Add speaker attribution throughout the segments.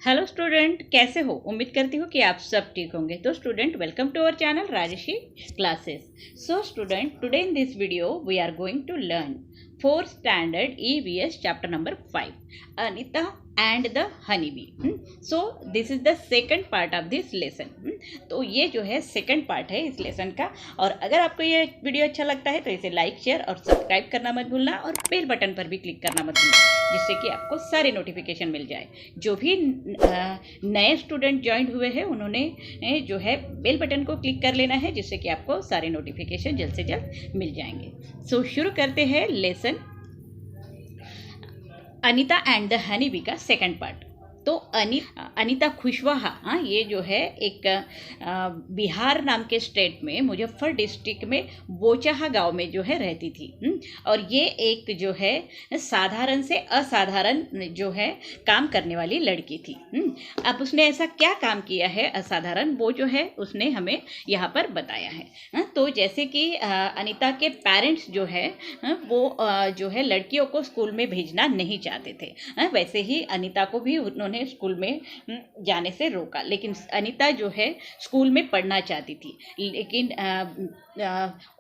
Speaker 1: Hello student, कैसे हो? उम्मीद करती हूँ कि आप सब ठीक होंगे। तो student, welcome to our channel Rajshri classes. So student, today in this video we are going to learn fourth standard EVS chapter number 5, Anita and the honey bee. So this is the second part of this lesson. तो ये जो है second part है इस lesson का। और अगर आपको ये वीडियो अच्छा लगता है तो इसे लाइक, शेयर और सब्सक्राइब करना मत भूलना, और बेल बटन पर भी क्लिक करना मत भूलना, जिससे कि आपको सारे नोटिफिकेशन मिल जाए। जो भी नए स्टूडेंट ज्वाइन हुए हैं उन्होंने जो है बेल बटन को क्लिक कर लेना है, जिससे कि आपको सारे नोटिफिकेशन जल्द से जल्द मिल जाएंगे। सो शुरू करते हैं lesson Anita and the honey B का सेकंड पार्ट। तो अनीता खुशवाहा, ये जो है एक बिहार नाम के स्टेट में मुजफ्फर डिस्ट्रिक्ट में बोचाहा गांव में जो है रहती थी। और ये एक जो है साधारण से असाधारण जो है काम करने वाली लड़की थी। अब उसने ऐसा क्या काम किया है असाधारण, वो जो है उसने हमें यहाँ पर बताया है। तो जैसे कि अनीता के पेरेंट्स जो है वो जो है लड़कियों को स्कूल में भेजना नहीं चाहते थे। वैसे ही अनीता को भी उन्होंने स्कूल में जाने से रोका, लेकिन अनीता जो है स्कूल में पढ़ना चाहती थी, लेकिन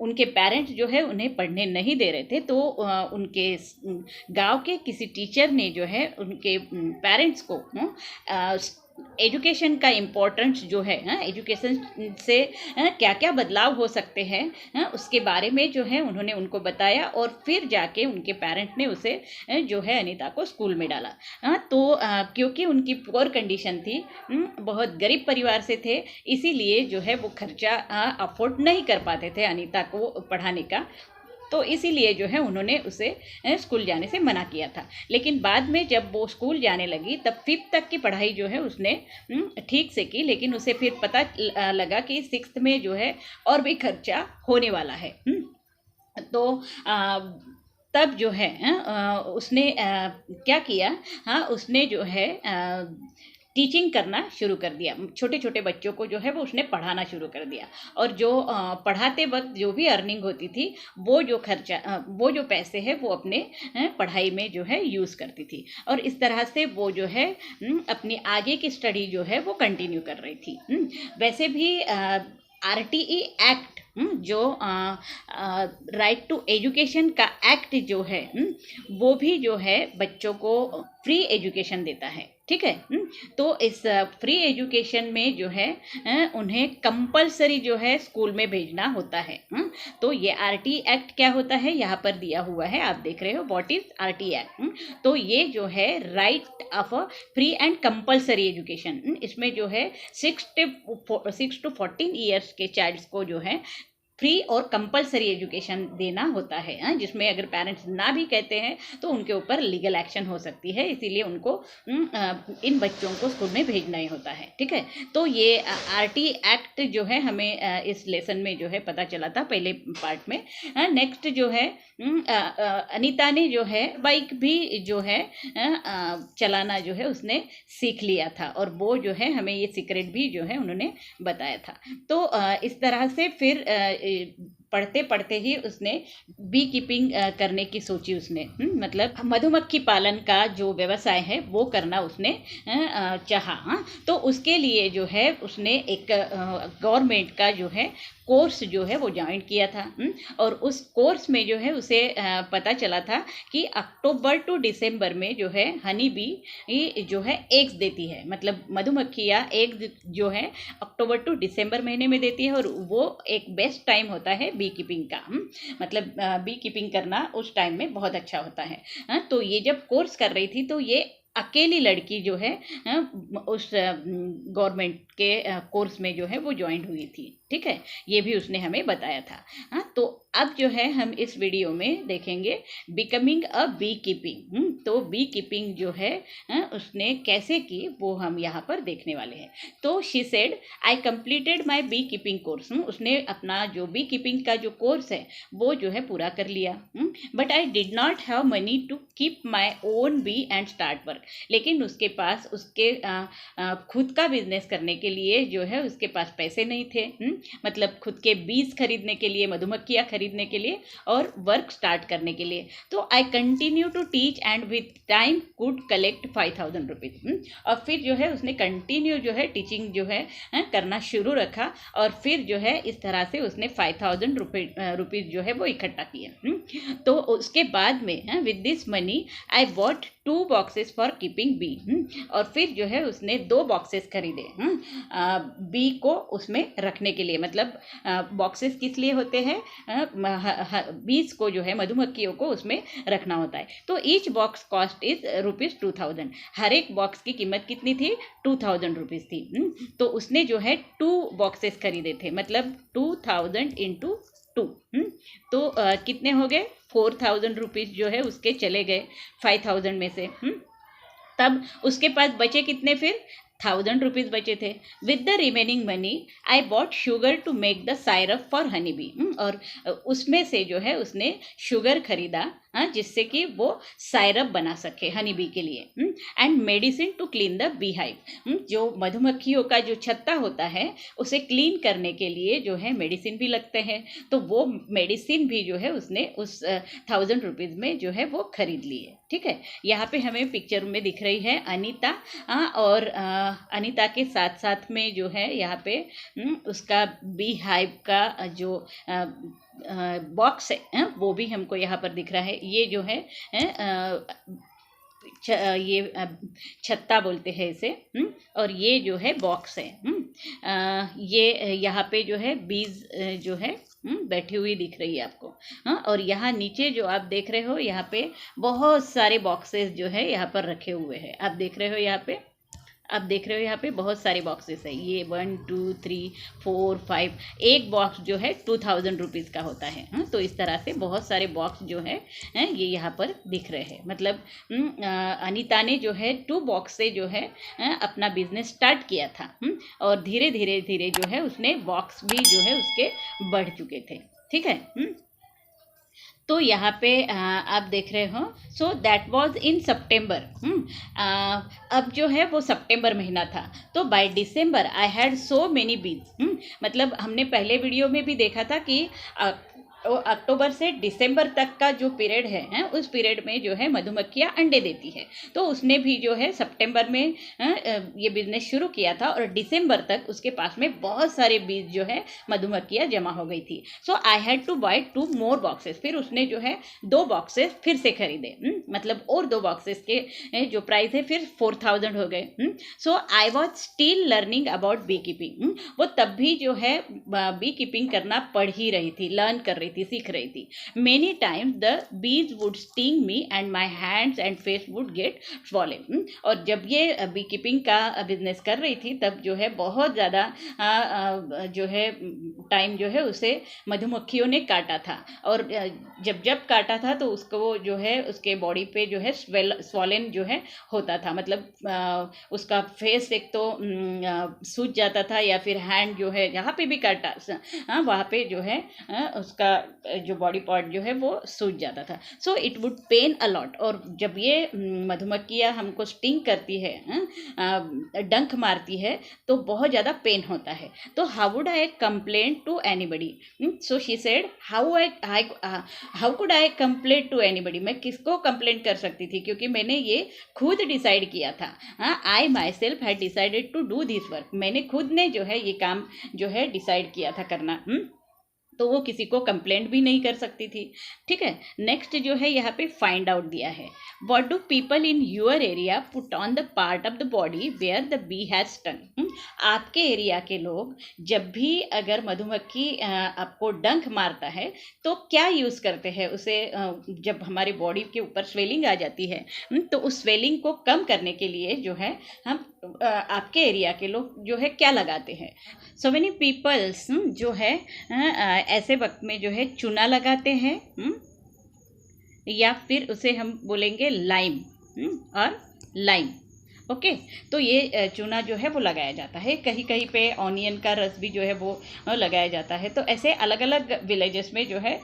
Speaker 1: उनके पेरेंट्स जो है उन्हें पढ़ने नहीं दे रहे थे। तो उनके गांव के किसी टीचर ने जो है उनके पेरेंट्स को एजुकेशन का इम्पोर्टेंस जो है, एजुकेशन से क्या क्या बदलाव हो सकते हैं, उसके बारे में जो है उन्होंने उनको बताया। और फिर जाके उनके पेरेंट्स ने उसे जो है अनीता को स्कूल में डाला। तो क्योंकि उनकी पुअर कंडीशन थी, बहुत गरीब परिवार से थे, इसीलिए जो है वो खर्चा अफोर्ड नहीं कर पाते थे अनीता को पढ़ाने का। तो इसीलिए जो है उन्होंने उसे स्कूल जाने से मना किया था। लेकिन बाद में जब वो स्कूल जाने लगी तब 5th तक की पढ़ाई जो है उसने ठीक से की, लेकिन उसे फिर पता लगा कि 6th में जो है और भी खर्चा होने वाला है। तो तब जो है उसने क्या किया, उसने जो है टीचिंग करना शुरू कर दिया। छोटे छोटे बच्चों को जो है वो उसने पढ़ाना शुरू कर दिया। और जो पढ़ाते वक्त जो भी अर्निंग होती थी, वो जो खर्चा वो जो पैसे है वो अपने पढ़ाई में जो है यूज़ करती थी। और इस तरह से वो जो है अपनी आगे की स्टडी जो है वो कंटिन्यू कर रही थी। वैसे भी RTE एक्ट, जो राइट टू एजुकेशन का एक्ट जो है, वो भी जो है बच्चों को फ्री एजुकेशन देता है। ठीक है। तो इस फ्री एजुकेशन में जो है उन्हें कंपलसरी जो है स्कूल में भेजना होता है। तो ये RT एक्ट क्या होता है यहाँ पर दिया हुआ है, आप देख रहे हो, व्हाट इज RT एक्ट। तो ये जो है right of a free and compulsory education, इसमें जो है 6 to 14 ईयर्स के चाइल्ड्स को जो है फ्री और कंपलसरी एजुकेशन देना होता है, जिसमें अगर पेरेंट्स ना भी कहते हैं तो उनके ऊपर लीगल एक्शन हो सकती है। इसीलिए उनको इन बच्चों को स्कूल में भेजना ही होता है। ठीक है। तो ये RT एक्ट जो है हमें इस लेसन में जो है पता चला था पहले पार्ट में। नेक्स्ट जो है अनीता ने जो है बाइक भी जो है चलाना जो है उसने सीख लिया था, और वो जो है हमें ये सीक्रेट भी जो है उन्होंने बताया था। तो इस तरह से फिर पढ़ते पढ़ते ही उसने बी कीपिंग करने की सोची। उसने मतलब मधुमक्खी पालन का जो व्यवसाय है वो करना उसने चाहा। तो उसके लिए जो है उसने एक गवर्नमेंट का जो है कोर्स जो है वो ज्वाइन किया था। और उस कोर्स में जो है उसे पता चला था कि अक्टूबर टू दिसंबर में जो है हनी बी जो है एग्स देती है, मतलब मधुमक्खियाँ एग्स जो है अक्टूबर टू दिसंबर महीने में देती है। और वो एक बेस्ट टाइम होता है बी कीपिंग का, मतलब बी कीपिंग करना उस टाइम में बहुत अच्छा होता है। तो ये जब कोर्स कर रही थी तो ये अकेली लड़की जो है उस गवर्नमेंट के कोर्स में जो है वो ज्वाइन हुई थी। ठीक है। ये भी उसने हमें बताया था। तो अब जो है हम इस वीडियो में देखेंगे बिकमिंग अ बी कीपिंग। तो बी कीपिंग जो है उसने कैसे की वो हम यहाँ पर देखने वाले हैं। तो she said I completed my bee keeping course. उसने अपना जो बी कीपिंग का जो कोर्स है वो जो है पूरा कर लिया। But I did not have money to keep my own bee and start work. लेकिन उसके पास उसके खुद का बिजनेस करने के लिए जो है उसके पास पैसे नहीं थे। मतलब खुद के बीज खरीदने के लिए, मधुमक्खियाँ खरीदने के लिए और वर्क स्टार्ट करने के लिए। तो I continue to teach and with time could collect 5000 rupees. और फिर जो है उसने कंटिन्यू जो है टीचिंग जो है करना शुरू रखा और फिर जो है इस तरह से उसने 5000 रुपीज़ जो है वो इकट्ठा किया। तो उसके बाद में with this money I bought 2 boxes for keeping bee. और फिर जो है उसने 2 बॉक्सेस खरीदे बी को उसमें रखने के लिए। मतलब बॉक्सेस किस लिए होते हैं, बीज को जो है मधुमक्खियों को उसमें रखना होता है। तो ईच बॉक्स कॉस्ट इज ₹2000। हर एक बॉक्स की कीमत कितनी थी, 2000 रुपीज़ थी। तो उसने जो है 2 बॉक्सेस खरीदे थे, मतलब 2000 इंटू 2। तो कितने हो गए, 4000 रुपीज़ जो है उसके चले गए 5000 में से। तब उसके पास बचे कितने, फिर 1000 रुपीज़ बचे थे। With the remaining money I bought sugar to make the syrup for honey bee. और उसमें से जो है उसने शुगर खरीदा जिससे कि वो सायरप बना सके हनी बी के लिए। And medicine to clean the bee hive. जो मधुमक्खियों का जो छत्ता होता है उसे क्लीन करने के लिए जो है मेडिसिन भी लगते हैं। तो वो मेडिसिन भी जो है उसने उस 1000 रुपीज़ में जो है वो खरीद लिए। ठीक है, यहाँ पे हमें पिक्चर में दिख रही है अनीता और अनीता के साथ साथ में जो है यहाँ पे उसका बी हाइव का जो बॉक्स है वो भी हमको यहाँ पर दिख रहा है। ये जो है ये छत्ता बोलते हैं इसे। और ये जो है बॉक्स है। ये यहाँ पे जो है बीज जो है बैठी हुई दिख रही है आपको। और यहाँ नीचे जो आप देख रहे हो यहाँ पे बहुत सारे बॉक्सेस जो है यहाँ पर रखे हुए हैं। आप देख रहे हो यहाँ पे, आप देख रहे हो यहाँ पे बहुत सारे बॉक्सेस है। ये 1 2 3 4 5, एक बॉक्स जो है 2000 रुपीज़ का होता है। तो इस तरह से बहुत सारे बॉक्स जो है ये यहाँ पर दिख रहे हैं। मतलब अनीता ने जो है 2 बॉक्स से जो है अपना बिजनेस स्टार्ट किया था। और धीरे धीरे धीरे जो है उसने बॉक्स भी जो है उसके बढ़ चुके थे। ठीक है, तो यहाँ पे आप देख रहे हो। सो दैट वाज इन सितंबर। अब जो है वो सितंबर महीना था। तो by December I had so many बीज। मतलब हमने पहले वीडियो में भी देखा था कि अक्टूबर से दिसंबर तक का जो पीरियड है उस पीरियड में जो है मधुमक्खियाँ अंडे देती है। तो उसने भी जो है सितंबर में ये बिजनेस शुरू किया था और दिसंबर तक उसके पास में बहुत सारे बीज जो है मधुमक्खियाँ जमा हो गई थी। So I had to buy 2 more boxes. फिर उसने जो है 2 बॉक्सेस फिर से खरीदे। मतलब और 2 बॉक्सेस के जो प्राइस है फिर 4000 हो गए। So I was still learning about bee keeping. वो तब भी जो है बी कीपिंग करना पढ़ ही रही थी, लर्न कर रही थी, सीख रही थी। Many times the bees would sting me and my hands and face would get swollen. और जब ये बी कीपिंग का बिजनेस कर रही थी तब जो है बहुत ज़्यादा जो है टाइम जो है उसे मधुमक्खियों ने काटा था। और जब जब काटा था तो उसको जो है उसके बॉडी पे जो है स्वॉलन जो है होता था। मतलब उसका फेस एक तो सूज जाता था या फिर हैंड जो है जहाँ पे भी काटा वहाँ पे जो है उसका जो बॉडी पार्ट जो है वो सूज जाता था। So it would pain a lot. और जब ये मधुमक्खियाँ हमको स्टिंग करती है, डंक मारती है, तो बहुत ज़्यादा पेन होता है। तो how would I complain to anybody. So she said how could I complain to anybody. मैं किसको कंप्लेंट कर सकती थी, क्योंकि मैंने ये खुद डिसाइड किया था। I myself had decided to do this work. मैंने खुद ने जो है ये काम जो है डिसाइड किया था करना। तो वो किसी को कंप्लेंट भी नहीं कर सकती थी। ठीक है, नेक्स्ट जो है यहाँ पे फाइंड आउट दिया है। What do people in your area put on the part of the body where the bee has stung. आपके एरिया के लोग जब भी अगर मधुमक्खी आपको डंक मारता है तो क्या यूज़ करते हैं उसे, जब हमारी बॉडी के ऊपर स्वेलिंग आ जाती है तो उस स्वेलिंग को कम करने के लिए जो है हम आपके एरिया के लोग जो है क्या लगाते हैं। सो मेनी पीपल्स जो है ऐसे वक्त में जो है चूना लगाते हैं या फिर उसे हम बोलेंगे लाइम और लाइम। ओके, तो ये चूना जो है वो लगाया जाता है। कहीं कहीं पे ऑनियन का रस भी जो है वो लगाया जाता है। तो ऐसे अलग अलग विलेजेस में जो है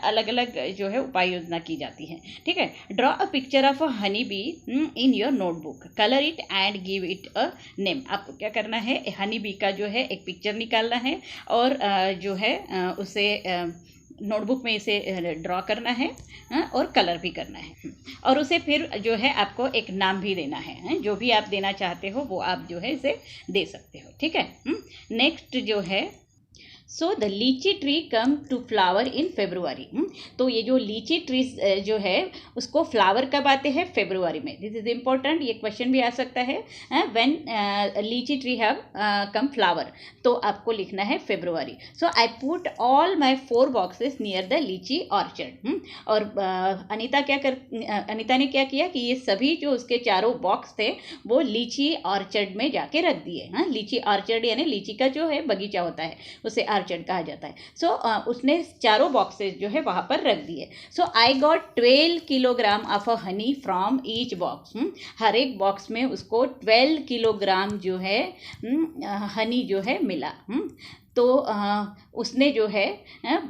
Speaker 1: अलग अलग जो है उपाय योजना की जाती है। ठीक है, draw a picture of a honey be in your notebook, colour it and give it a name. आपको क्या करना है, हनी बी का जो है एक पिक्चर निकालना है और जो है उसे नोटबुक में इसे ड्रॉ करना है और कलर भी करना है और उसे फिर जो है आपको एक नाम भी देना है। जो भी आप देना चाहते हो वो आप जो है इसे दे सकते हो। ठीक है। नेक्स्ट जो है, so the litchi tree come to flower in February. तो ये जो लीची ट्री जो है उसको फ्लावर कब आते हैं? फेब्रुवरी में। दिस इज इम्पोर्टेंट, ये क्वेश्चन भी आ सकता है। व्हेन लीची ट्री हैव कम फ्लावर, तो आपको लिखना है February. So I put all my 4 boxes near the लीची ऑर्चर्ड। और अनीता ने क्या किया कि ये सभी जो उसके चारों बॉक्स थे वो लीची ऑर्चर्ड में जाके रख दिए। लीची ऑर्चर्ड यानी लीची का जो है बगीचा होता है उसे ऑर्चर्ड कहा जाता है। सो उसने चारों बॉक्सेस जो है वहाँ पर रख दिए। So I got 12 kilogram of a honey from each box. हर एक बॉक्स में उसको 12 किलोग्राम जो है हनी जो है मिला। तो उसने जो है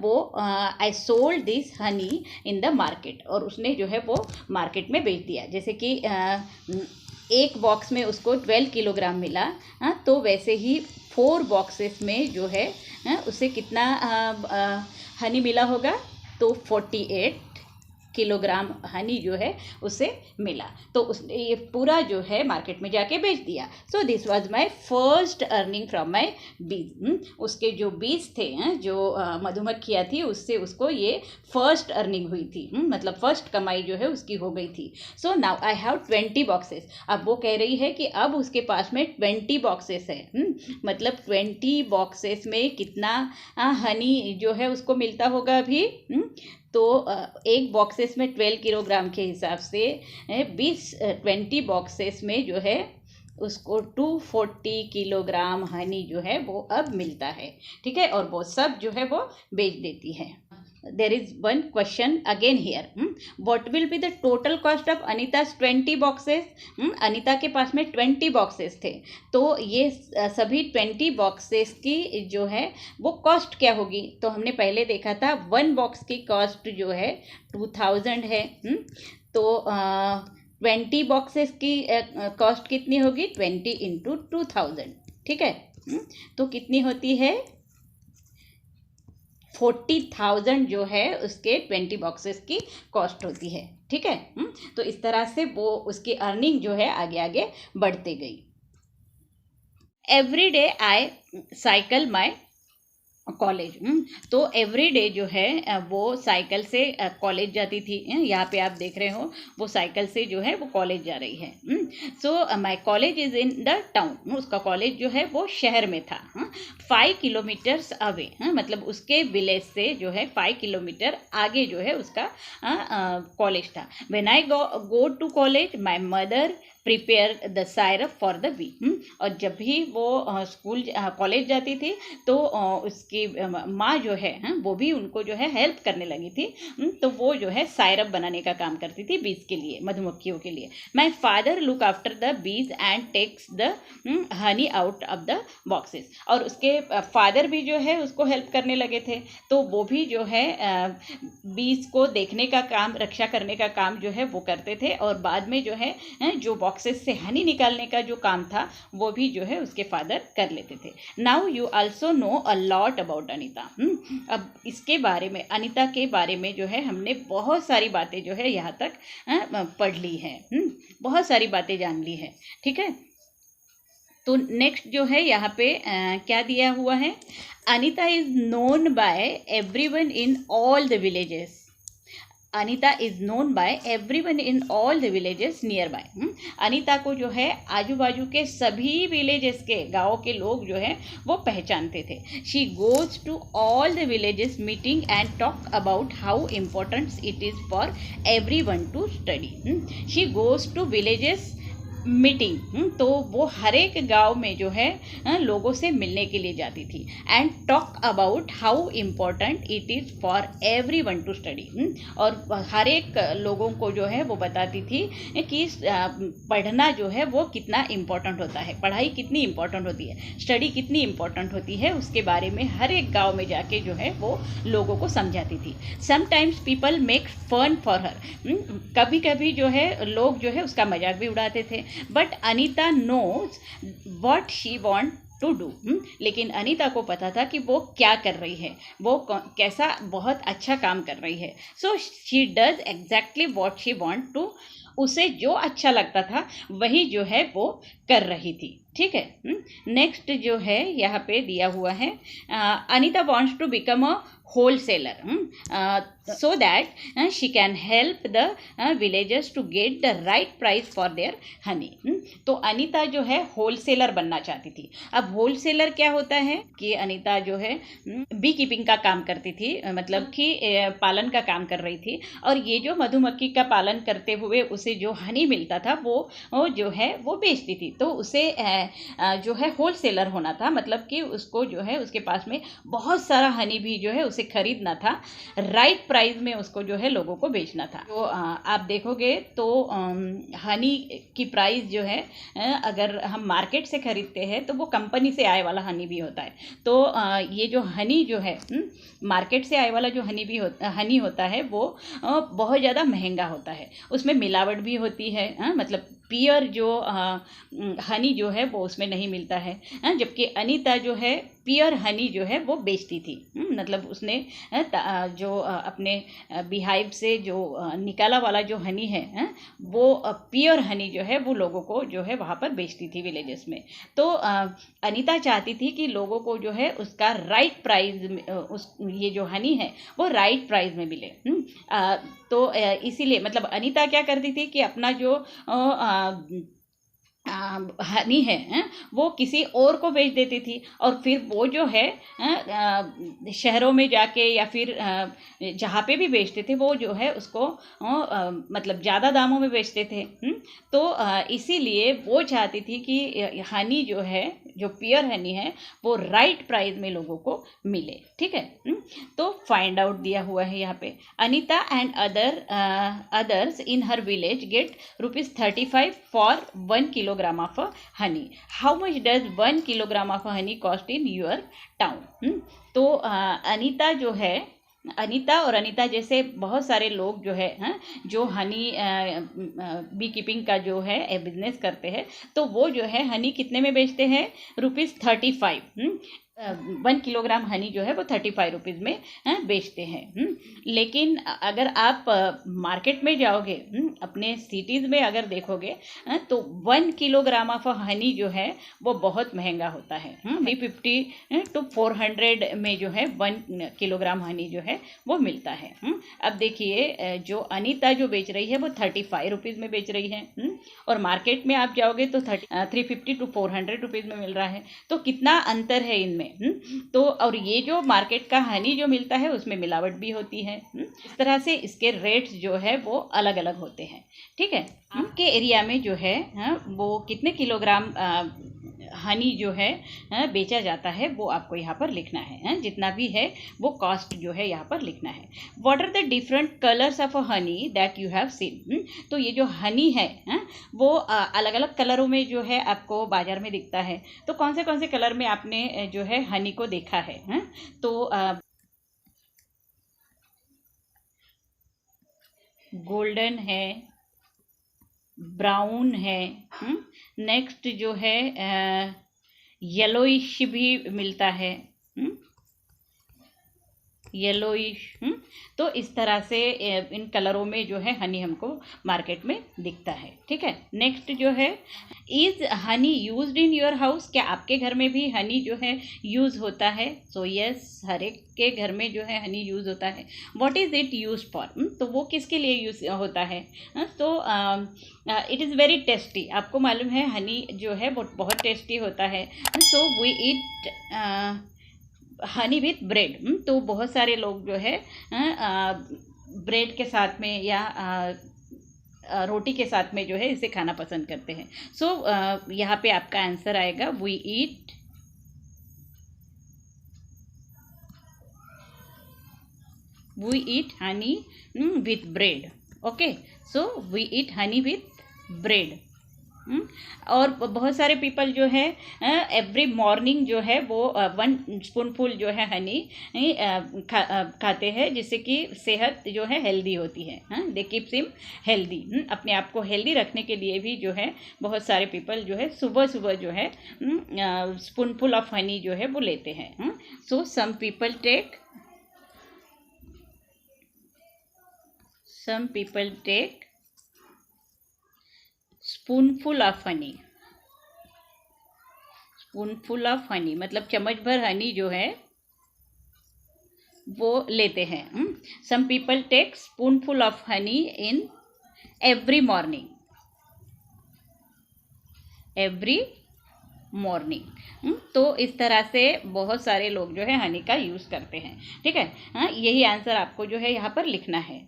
Speaker 1: वो I sold this Honey in the market, और उसने जो है वो मार्केट में बेच दिया। जैसे कि एक बॉक्स में उसको 12 किलोग्राम मिला, तो वैसे ही 4 बॉक्सेस में जो है उसे कितना हनी मिला होगा? तो 48 किलोग्राम हनी जो है उसे मिला। तो उसने ये पूरा जो है मार्केट में जाके बेच दिया। So this was my first earning from my बीज। उसके जो बीज थे, जो मधुमक्खियाँ थी, उससे उसको ये फर्स्ट अर्निंग हुई थी। मतलब फर्स्ट कमाई जो है उसकी हो गई थी। So now I have 20 boxes. अब वो कह रही है कि अब उसके पास में 20 बॉक्सेस है। मतलब 20 बॉक्सेस में कितना हनी जो है उसको मिलता होगा अभी? तो एक बॉक्सेस में 12 किलोग्राम के हिसाब से 20 बॉक्सेस में जो है उसको 240 किलोग्राम हनी जो है वो अब मिलता है। ठीक है। और वो सब जो है वो बेच देती है। there is one question again here. What will be the total cost of Anita's 20 boxes? Anita के पास में 20 बॉक्सेस थे, तो ये सभी 20 बॉक्सेस की जो है वो कॉस्ट क्या होगी? तो हमने पहले देखा था 1 बॉक्स की कॉस्ट जो है 2000 है। तो 20 बॉक्सेस की कॉस्ट कितनी होगी? 20 इंटू 2000। ठीक है। तो कितनी होती है? 40,000 जो है उसके 20 बॉक्सेस की कॉस्ट होती है। ठीक है। तो इस तरह से वो उसकी अर्निंग जो है आगे आगे बढ़ते गई। Every day I cycle my college. तो एवरी डे जो है वो साइकिल से कॉलेज जाती थी। यहाँ पे आप देख रहे हो वो साइकिल से जो है वो कॉलेज जा रही है। So my college is in the town. उसका कॉलेज जो है वो शहर में था, 5 किलोमीटर्स अवे। मतलब उसके विलेज से जो है 5 किलोमीटर आगे जो है उसका कॉलेज था। When I go to college my mother prepare the syrup for the bee. और जब भी वो स्कूल कॉलेज जाती थी तो उसकी माँ जो है वो भी उनको जो है हेल्प करने लगी थी। तो वो जो है सायरप बनाने का काम करती थी बीज के लिए, मधुमक्खियों के लिए। My father look after the bees and takes the honey out of the boxes. और उसके फादर भी जो है उसको हेल्प करने लगे थे, तो वो भी जो है बीज को देखने का काम, रक्षा करने का काम जो है वो करते थे। और बाद में जो है जो बॉक्सेस से हनी निकालने का जो काम था वो भी जो है उसके फादर कर लेते थे। Now you also know a lot about Anita. अब इसके बारे में, अनीता के बारे में जो है हमने बहुत सारी बातें जो है यहाँ तक पढ़ ली है, बहुत सारी बातें जान ली है। ठीक है। तो नेक्स्ट जो है यहाँ पे क्या दिया हुआ है? Anita is known by everyone in all the villages. Anita is known by everyone in all the villages near by. Anita को जो है आजू बाजू के सभी विलेजेस के, गाँव के लोग जो है वो पहचानते थे। She goes to all the villages meeting and talk about how important it is for everyone to study. She goes to villages meeting. तो वो हर एक गाँव में जो है लोगों से मिलने के लिए जाती थी। And talk about how important it is for everyone to study. और हर एक लोगों को जो है वो बताती थी कि पढ़ना जो है वो कितना इम्पोर्टेंट होता है, पढ़ाई कितनी इम्पोर्टेंट होती है, स्टडी कितनी इम्पोर्टेंट होती है, उसके बारे में हर एक गाँव में जाके जो है वो लोगों को समझाती थी। Sometimes people make fun for her. कभी कभी जो है लोग जो है उसका मजाक भी उड़ाते थे। But Anita knows what she want to do. लेकिन अनीता को पता था कि वो क्या कर रही है, वो कैसा बहुत अच्छा काम कर रही है। So she does exactly what she want to. उसे जो अच्छा लगता था वही जो है वो कर रही थी। ठीक है। नेक्स्ट जो है यहाँ पे दिया हुआ है, Anita wants to become a wholesaler so that she can help the villagers to get the right price for their honey। तो अनीता जो है होलसेलर बनना चाहती थी। अब होलसेलर क्या होता है कि अनीता जो है बी कीपिंग का काम करती थी, मतलब कि पालन का काम कर रही थी, और ये जो मधुमक्खी का पालन करते हुए उसे जो हनी मिलता था वो जो है वो बेचती थी। तो उसे जो है होलसेलर होना था, मतलब कि उसको जो है उसके पास में बहुत सारा हनी भी जो है उसे खरीदना था, राइट प्राइस में उसको जो है लोगों को बेचना था। तो आप देखोगे तो हनी की प्राइस जो है अगर हम मार्केट से खरीदते हैं तो वो कंपनी से आए वाला हनी भी होता है। तो ये जो हनी जो है मार्केट से आए वाला जो हनी होता है वो बहुत ज़्यादा महंगा होता है, उसमें मिलावट भी होती है, मतलब प्योर जो हनी जो है वो उसमें नहीं मिलता है। जबकि अनीता जो है प्योर हनी जो है वो बेचती थी, मतलब उसने जो अपने बिहाइव से जो निकाला वाला जो हनी है वो प्योर हनी जो है वो लोगों को जो है वहाँ पर बेचती थी विलेजेस में। तो अनीता चाहती थी कि लोगों को जो है उसका राइट प्राइस, उस ये जो हनी है वो राइट प्राइस में मिले। तो इसीलिए मतलब अनीता क्या करती थी कि अपना जो हनी है वो किसी और को बेच देती थी, और फिर वो जो है शहरों में जाके या फिर जहाँ पे भी बेचते थे वो जो है उसको मतलब ज़्यादा दामों में बेचते थे। तो इसीलिए वो चाहती थी कि हनी जो है, जो प्योर हनी है, वो राइट प्राइस में लोगों को मिले। ठीक है। तो फाइंड आउट दिया हुआ है यहाँ पे, Anita and others in her village get ₹35 for 1 kilogram of honey। How much does 1 kilogram of honey cost in your town? तो अनीता जो है, अनीता और अनीता जैसे बहुत सारे लोग जो है जो हनी बी कीपिंग का जो है बिजनेस करते हैं, तो वो जो है हनी कितने में बेचते हैं? ₹35। 1 किलोग्राम हनी जो है वो 35 रुपीज़ में बेचते हैं। लेकिन अगर आप मार्केट में जाओगे, अपने सिटीज़ में अगर देखोगे तो 1 किलोग्राम ऑफ हनी जो है वो बहुत महंगा होता है। 350 to 400 में जो है 1 किलोग्राम हनी जो है वो मिलता है। अब देखिए जो अनीता जो बेच रही है वो 35 रुपीज़ में बेच रही है, और मार्केट में आप जाओगे तो 350 to 400 रुपीज़ में मिल रहा है। तो कितना अंतर है इनमें। तो और ये जो मार्केट का हनी जो मिलता है उसमें मिलावट भी होती है। इस तरह से इसके रेट्स जो है वो अलग अलग होते हैं। ठीक है। आपके एरिया में जो है वो कितने किलोग्राम हनी जो है बेचा जाता है वो आपको यहाँ पर लिखना है। जितना भी है वो कॉस्ट जो है यहाँ पर लिखना है। What are the different colours of honey that you have seen? तो ये जो हनी है वो अलग अलग कलरों में जो है आपको बाजार में दिखता है। तो कौन से कलर में आपने जो है हनी को देखा है? तो गोल्डन है, ब्राउन है, नेक्स्ट जो है येलोइश भी मिलता है, येलोइश। तो इस तरह से इन कलरों में जो है हनी हमको मार्केट में दिखता है। ठीक है। नेक्स्ट जो है, is Honey used in your house? क्या आपके घर में भी हनी जो है यूज़ होता है? सो यस, हर एक के घर में जो है हनी यूज़ होता है। What is it use for? तो वो किसके लिए यूज़ होता है? तो इट इज़ वेरी टेस्टी। आपको मालूम है हनी जो है वो बहुत टेस्टी होता है। So we eat honey with bread. तो बहुत सारे लोग जो है ब्रेड के साथ में या रोटी के साथ में जो है इसे खाना पसंद करते हैं। सो यहाँ पे आपका आंसर आएगा we eat honey with bread. Okay, so we eat honey with bread. और बहुत सारे पीपल जो है एवरी मॉर्निंग जो है वो 1 स्पूनफुल जो है हनी खाते हैं, जिससे कि सेहत जो है हेल्दी होती है। दे कीप्स हिम हेल्दी। अपने आप को हेल्दी रखने के लिए भी जो है बहुत सारे पीपल जो है सुबह सुबह जो है स्पूनफुल ऑफ हनी जो है वो लेते हैं। So some people take spoonful of honey. Spoonful of honey मतलब चम्मच भर हनी जो है वो लेते हैं। Some people take spoonful of honey in every morning. तो इस तरह से बहुत सारे लोग जो है हनी का यूज़ करते हैं। ठीक है, यही आंसर आपको जो है यहाँ पर लिखना है।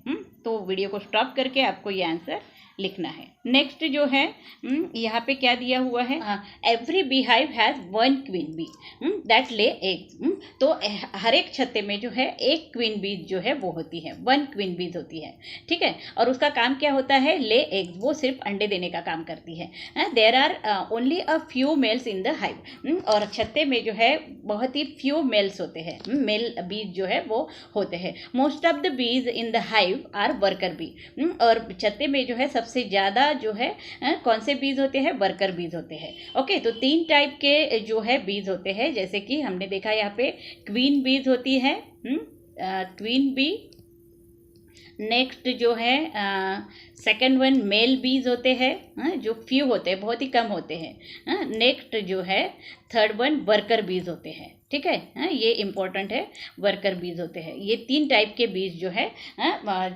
Speaker 1: तो वीडियो को स्टॉप करके आपको ये आंसर लिखना है। नेक्स्ट जो है यहाँ पे क्या दिया हुआ है, every bee hive has 1 queen bee that lay eggs. तो हर एक छत्ते में जो है एक क्वीन बीज जो है वो होती है, 1 क्वीन बीज होती है। ठीक है, और उसका काम क्या होता है, ले एग्स, वो सिर्फ अंडे देने का काम करती है। There are only a few males in the hive. और छत्ते में जो है बहुत ही फ्यू मेल्स होते हैं, मेल बीज जो है वो होते हैं। Most of the bees in the hive are worker bee. और छत्ते में जो है सबसे ज़्यादा जो है कौन से बीज होते हैं, वर्कर बीज होते हैं। ओके, तो 3 टाइप के जो है बीज होते हैं, जैसे कि हमने देखा यहाँ पे क्वीन बीज होती है, क्वीन बी। नेक्स्ट जो है सेकंड वन मेल बीज होते हैं, जो फ्यू होते हैं, बहुत ही कम होते हैं। नेक्स्ट जो है थर्ड वन वर्कर बीज होते हैं। ठीक है, ये इंपॉर्टेंट है, वर्कर बीज होते हैं। ये 3 टाइप के बीज जो है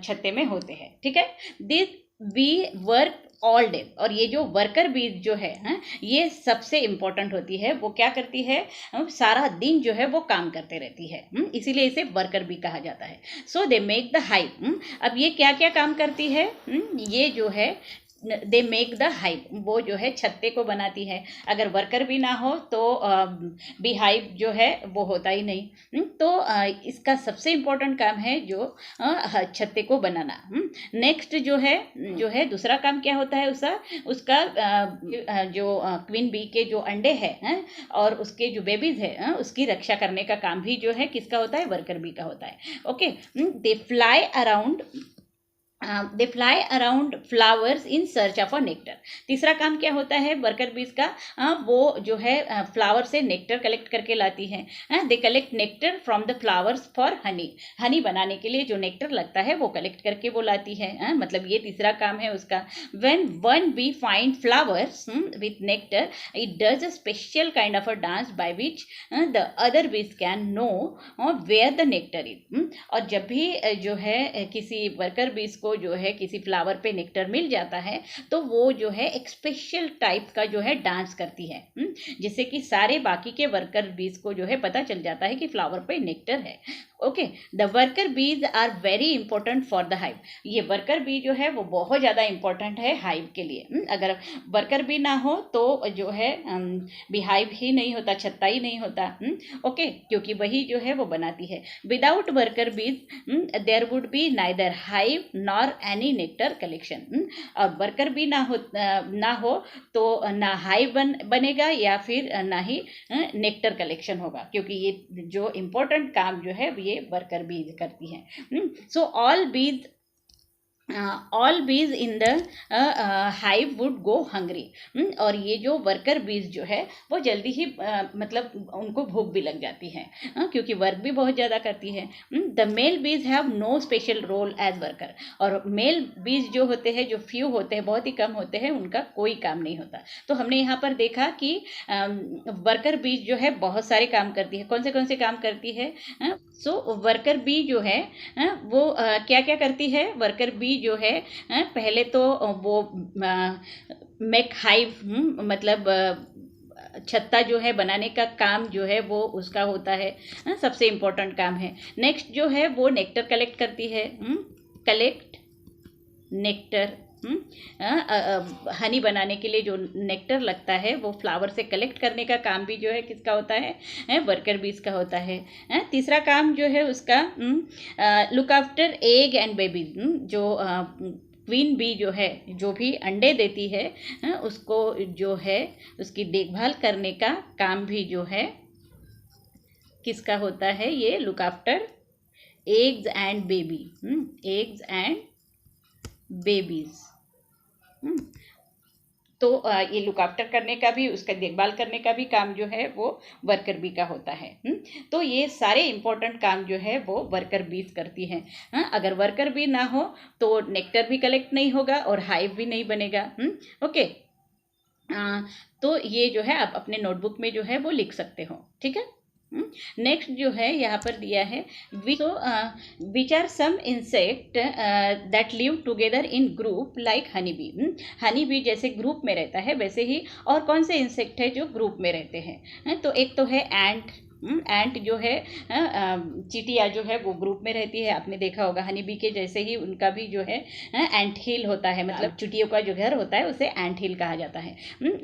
Speaker 1: छत्ते में होते हैं। ठीक है, this we work all day. और ये जो वर्कर बीज जो है ये सबसे इम्पोर्टेंट होती है। वो क्या करती है, सारा दिन जो है वो काम करते रहती है, इसीलिए इसे वर्कर बी कहा जाता है। सो दे मेक द हाइव। अब ये क्या क्या काम करती है, ये जो है दे मेक द हाइव, वो जो है छत्ते को बनाती है। अगर वर्कर भी ना हो तो बी हाइव जो है वो होता ही नहीं। तो इसका सबसे इम्पोर्टेंट काम है जो छत्ते को बनाना। नेक्स्ट जो है दूसरा काम क्या होता है उसका जो क्वीन बी के जो अंडे हैं और उसके जो बेबीज है उसकी रक्षा करने का काम भी जो है किसका होता है, वर्कर बी का होता है। Okay, they fly around flowers in search of a nectar. तीसरा काम क्या होता है वर्कर बीज का, वो जो है फ्लावर से नेक्टर कलेक्ट करके लाती है। They collect nectar from the flowers for Honey बनाने के लिए जो नेक्टर लगता है वो कलेक्ट करके वो लाती है। मतलब ये तीसरा काम है उसका। When one bee find flowers with nectar, it does a special kind of a dance by which the other bees can know where the nectar is. और जब भी जो है किसी वर्कर बीज को जो है किसी फ्लावर पे नेक्टर मिल जाता है तो वो जो है एक स्पेशल टाइप का जो है डांस करती है, जिससे कि सारे बाकी के वर्कर बीज को जो है पता चल जाता है कि फ्लावर पे नेक्टर है। Okay, the worker bees are very important for the hive. ये वर्कर बी जो है वो बहुत ज़्यादा इंपॉर्टेंट है हाइव के लिए। अगर वर्कर बी ना हो तो जो है बी हाइव ही नहीं होता, छत्ता ही नहीं होता। ओके, क्योंकि वही जो है वो बनाती है। Without worker bees there would be neither hive nor any nectar collection. और वर्कर बी ना हो तो ना हाइव बनेगा या फिर ना ही नेक्टर कलेक्शन होगा, क्योंकि ये जो इम्पोर्टेंट काम जो है ये वर्कर बीज करती है। सो ऑल बीज in the hive would go hungry. और ये जो वर्कर बीज जो है वो जल्दी ही मतलब उनको भूख भी लग जाती है, क्योंकि वर्क भी बहुत ज़्यादा करती है। The male bees have no special role as worker. और मेल बीज जो होते हैं, जो फ्यू होते हैं, बहुत ही कम होते हैं, उनका कोई काम नहीं होता। तो हमने यहाँ पर देखा कि वर्कर बीज जो है बहुत सारे काम करती है। कौन से काम करती है? सो वर्कर बी जो है वो क्या क्या करती है? वर्कर बी जो है पहले तो वो मेक हाइव मतलब छत्ता जो है बनाने का काम जो है वो उसका होता है, सबसे इम्पोर्टेंट काम है। नेक्स्ट जो है वो नेक्टर कलेक्ट करती है, कलेक्ट नेक्टर। हनी बनाने के लिए जो नेक्टर लगता है वो फ्लावर से कलेक्ट करने का काम भी जो है किसका होता है? वर्कर बीज का होता है। तीसरा काम जो है उसका look after egg and babies. जो क्वीन बी जो है, जो भी अंडे देती है, उसको जो है उसकी देखभाल करने का काम भी जो है किसका होता है, ये look after eggs and baby, eggs and babies. तो ये लुक आफ्टर करने का भी, उसका देखभाल करने का भी काम जो है वो वर्कर बी का होता है। तो ये सारे इंपॉर्टेंट काम जो है वो वर्कर बीज करती हैं। अगर वर्कर बी ना हो तो नेक्टर भी कलेक्ट नहीं होगा और हाइव भी नहीं बनेगा। ओके, तो ये जो है आप अपने नोटबुक में जो है वो लिख सकते हो, ठीक है। नेक्स्ट जो है यहाँ पर दिया है, which are some insect that live together in group like honey bee. Honey bee जैसे ग्रुप में रहता है वैसे ही और कौन से इंसेक्ट है जो ग्रुप में रहते हैं। तो एक तो है एंट। एंट जो है, चींटियाँ जो है वो ग्रुप में रहती है, आपने देखा होगा। हनी बी के जैसे ही उनका भी जो है एंट हिल होता है, मतलब चींटियों का जो घर होता है उसे एंट हिल कहा जाता है।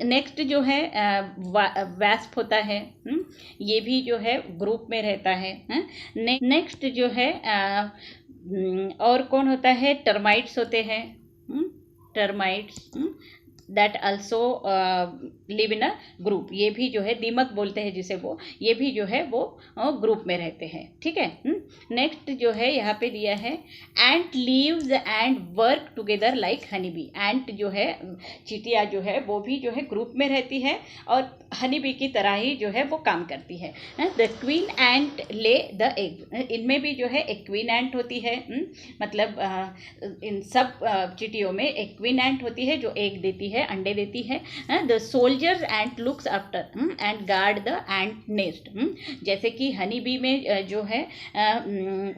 Speaker 1: नेक्स्ट जो है वैस्प होता है, ये भी जो है ग्रुप में रहता है। नेक्स्ट जो है और कौन होता है, टर्माइट्स होते हैं। Termites that also live in a group, ये भी जो है दीमक बोलते हैं जिसे, वो ये भी जो है वो ग्रुप में रहते हैं, ठीक है। नेक्स्ट जो है यहाँ पे दिया है, ant leaves and work together like honey bee. Ant जो है, चींटियाँ जो है वो भी जो है ग्रुप में रहती है और हनी बी की तरह ही जो है वो काम करती है। द क्वीन एंट ले द एग, इनमें भी जो है एक क्वीन एंट होती है। मतलब इन सब चींटियों में एक क्वीन एंट होती है जो एग देती है, अंडे देती है। The soldiers ant looks after and guard the ant nest. जैसे कि हनी बी में जो है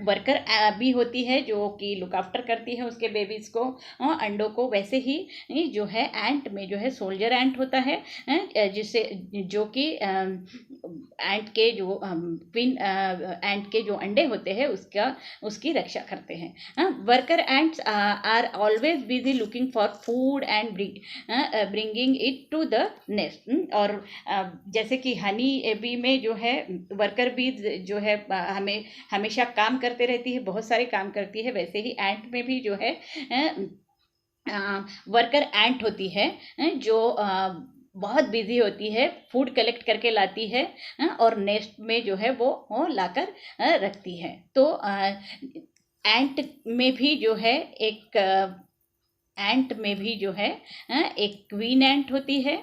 Speaker 1: वर्कर बी होती है जो कि लुक आफ्टर करती है उसके बेबीज को, अंडों को, वैसे ही जो है एंट में जो है सोल्जर एंट होता है, जिससे जो कि एंट के जो क्वीन एंट के जो अंडे होते हैं उसकी रक्षा करते हैं। Worker ants are always busy looking for food and bringing it to the nest. और जैसे कि हनी बी में जो है वर्कर बी जो है हमें हमेशा काम करते रहती है, बहुत सारे काम करती है, वैसे ही एंट में भी जो है वर्कर एंट होती है जो बहुत बिजी होती है, फूड कलेक्ट करके लाती है और नेस्ट में जो है वो लाकर रखती है। तो एंट में भी जो है एक एंट में भी जो है एक क्वीन एंट होती है,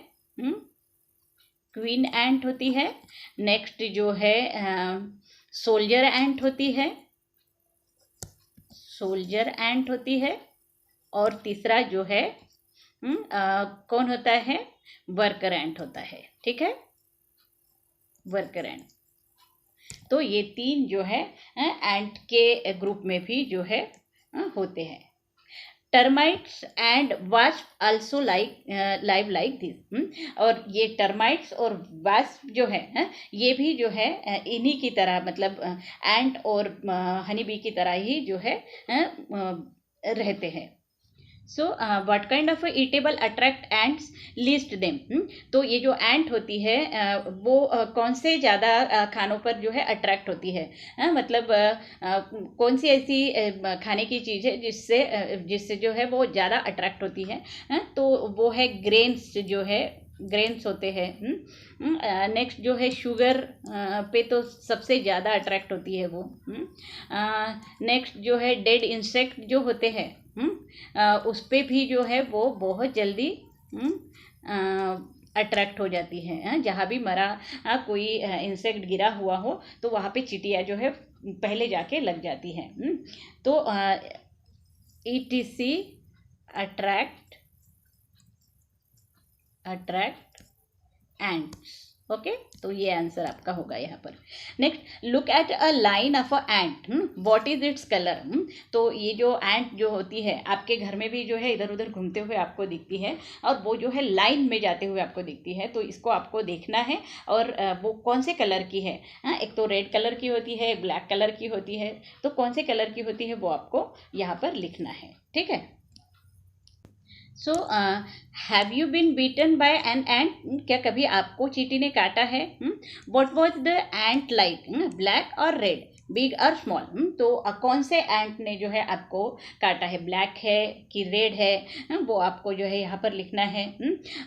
Speaker 1: क्वीन एंट होती है। नेक्स्ट जो है सोल्जर एंट होती है, सोल्जर एंट होती है। और तीसरा जो है कौन होता है, वर्कर एंट होता है, ठीक है, वर्कर एंट। तो ये तीन जो है एंट के ग्रुप में भी जो है होते हैं। Termites and wasp also live like this. और ये टर्माइट्स और वास्प जो है ये भी जो है इन्हीं की तरह, मतलब एंट और हनी बी की तरह ही जो है रहते हैं। So what kind of eatable attract ants list them. तो ये जो एंट होती है वो कौन से ज़्यादा खानों पर जो है अट्रैक्ट होती है, मतलब कौन सी ऐसी खाने की चीज़ है जिससे जो है वो ज़्यादा अट्रैक्ट होती है। तो वो है ग्रेन्स, जो है ग्रेन्स होते हैं। नेक्स्ट जो है शुगर पे तो सबसे ज़्यादा अट्रैक्ट होती है वो। नेक्स्ट जो है डेड इंसेक्ट जो होते हैं उस पे भी जो है वो बहुत जल्दी अट्रैक्ट हो जाती है। जहाँ भी मरा कोई इंसेक्ट गिरा हुआ हो तो वहाँ पे चींटियाँ जो है पहले जाके लग जाती हैं। तो ETC अट्रैक्ट एंट्स। ओके, तो ये आंसर आपका होगा यहाँ पर। Next, look at a line of a ant, what is its colour. तो ये जो एंट जो होती है आपके घर में भी जो है इधर उधर घूमते हुए आपको दिखती है और वो जो है लाइन में जाते हुए आपको दिखती है। तो इसको आपको देखना है और वो कौन से कलर की है। एक तो रेड कलर की होती है, एक ब्लैक कलर की होती है, तो कौन से कलर की होती है वो आपको यहाँ पर लिखना है, ठीक है। So have you been bitten by an ant, क्या कभी आपको चींटी ने काटा है? What was the ant like, black और रेड, बिग और स्मॉल? तो कौन से एंट ने जो है आपको काटा है, ब्लैक है कि रेड है? वो आपको जो है यहाँ पर लिखना है।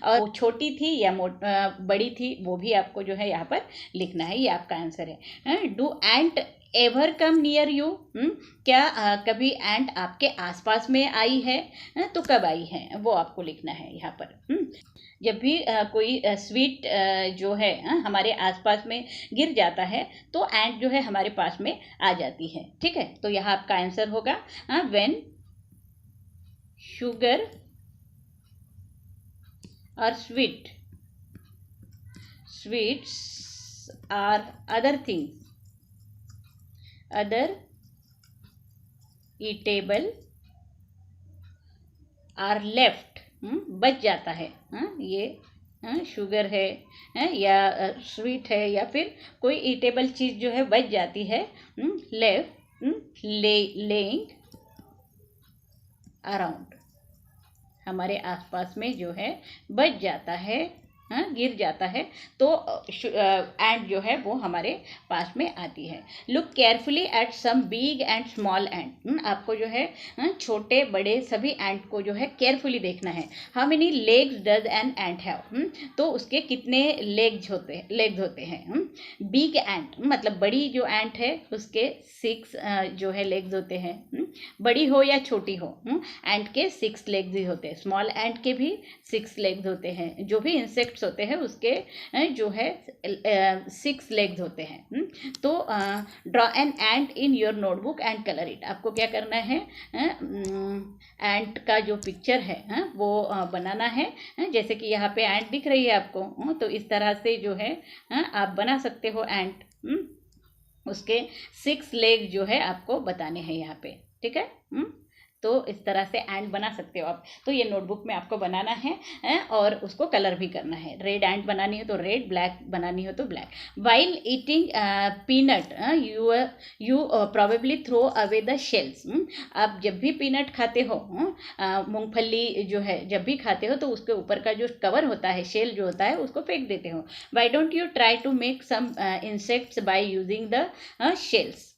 Speaker 1: और वो छोटी थी या बड़ी थी, वो भी आपको जो है यहाँ पर लिखना है। ये आपका आंसर है। Do ant ever come near you, क्या कभी एंट आपके आसपास में आई है? तो कब आई है वो आपको लिखना है यहाँ पर। जब भी कोई स्वीट जो है हमारे आसपास में गिर जाता है तो एंट जो है हमारे पास में आ जाती है। ठीक है, तो यहाँ आपका आंसर होगा व्हेन शुगर और sweets are other eatable are left, बच जाता है। ये शुगर है या स्वीट है या फिर कोई ईटेबल चीज़ जो है बच जाती है, लेफ्ट लेइंग अराउंड, हमारे आसपास में जो है बच जाता है, गिर जाता है, तो एंट जो है वो हमारे पास में आती है। Look carefully at some big and small ant, आपको जो है छोटे बड़े सभी एंट को जो है केयरफुली देखना है। How many legs does an ant have, तो उसके कितने लेग्स होते हैं। बिग एंट मतलब बड़ी जो एंट है उसके 6 जो है लेग्स होते हैं। बड़ी हो या छोटी हो, एंट के 6 लेग्स ही होते हैं। स्मॉल एंट के भी 6 लेग्स होते हैं। जो भी इंसेक्ट्स होते हैं उसके जो है 6 लेग्स होते हैं। तो draw an ant in your notebook and colour it, आपको क्या करना है, एंट का जो पिक्चर है वो बनाना है। जैसे कि यहाँ पे एंट दिख रही है आपको, तो इस तरह से जो है आप बना सकते हो एंट। उसके 6 लेग जो है आपको बताने हैं यहाँ पे। ठीक है, तो इस तरह से एंट बना सकते हो आप। तो ये नोटबुक में आपको बनाना है और उसको कलर भी करना है। रेड एंट बनानी हो तो रेड, ब्लैक बनानी हो तो black. While eating peanut you probably throw away the shells, आप जब भी पीनट खाते हो, मूंगफली जो है जब भी खाते हो तो उसके ऊपर का जो कवर होता है, शेल जो होता है, उसको फेंक देते हो। Why don't you try to make some insects by using the shells.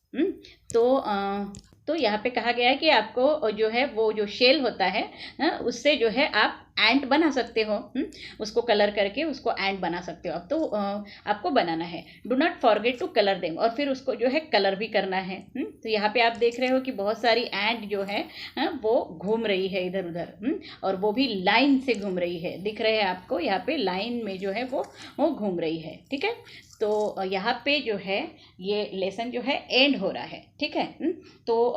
Speaker 1: तो यहाँ पे कहा गया है कि आपको जो है वो जो शेल होता है उससे जो है आप एंट बना सकते हो। उसको कलर करके उसको एंट बना सकते हो आप। तो आपको बनाना है। Do not forget to colour them, और फिर उसको जो है कलर भी करना है। तो यहाँ पे आप देख रहे हो कि बहुत सारी एंट जो है वो घूम रही है इधर उधर, और वो भी लाइन से घूम रही है। दिख रहे हैं आपको यहाँ पे लाइन में जो है वो घूम रही है। ठीक है, तो यहाँ पे जो है ये लेसन जो है एंड हो रहा है। ठीक है, तो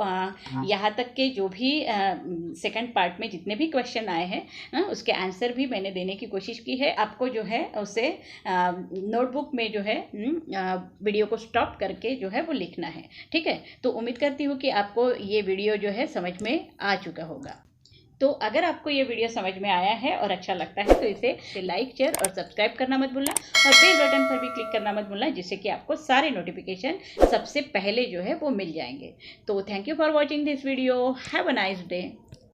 Speaker 1: यहाँ तक के जो भी सेकंड पार्ट में जितने भी क्वेश्चन आए हैं उसके आंसर भी मैंने देने की कोशिश की है। आपको जो है उसे नोटबुक में जो है वीडियो को स्टॉप करके जो है वो लिखना है। ठीक है, तो उम्मीद करती हूँ कि आपको ये वीडियो जो है समझ में आ चुका होगा। तो अगर आपको ये वीडियो समझ में आया है और अच्छा लगता है तो इसे लाइक, शेयर और सब्सक्राइब करना मत भूलना, और बेल बटन पर भी क्लिक करना मत भूलना, जिससे कि आपको सारे नोटिफिकेशन सबसे पहले जो है वो मिल जाएंगे। तो thank you for watching this video. Have a nice day.